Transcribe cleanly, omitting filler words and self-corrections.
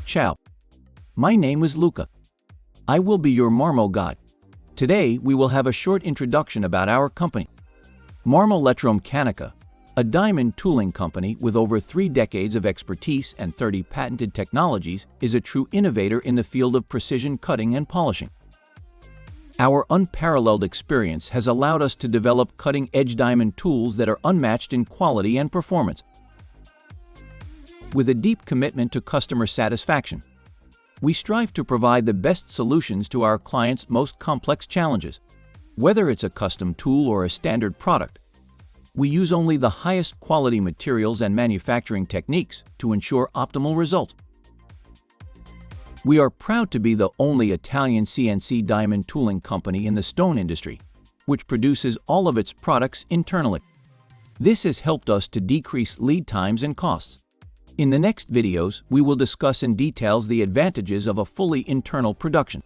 Ciao. My name is Luca. I will be your Marmo guide. Today, we will have a short introduction about our company. Marmo Elettromecanica, a diamond tooling company with over 3 decades of expertise and 30 patented technologies, is a true innovator in the field of precision cutting and polishing. Our unparalleled experience has allowed us to develop cutting-edge diamond tools that are unmatched in quality and performance. With a deep commitment to customer satisfaction, we strive to provide the best solutions to our clients' most complex challenges. Whether it's a custom tool or a standard product, we use only the highest quality materials and manufacturing techniques to ensure optimal results. We are proud to be the only Italian CNC diamond tooling company in the stone industry, which produces all of its products internally. This has helped us to decrease lead times and costs. In the next videos, we will discuss in details the advantages of a fully internal production.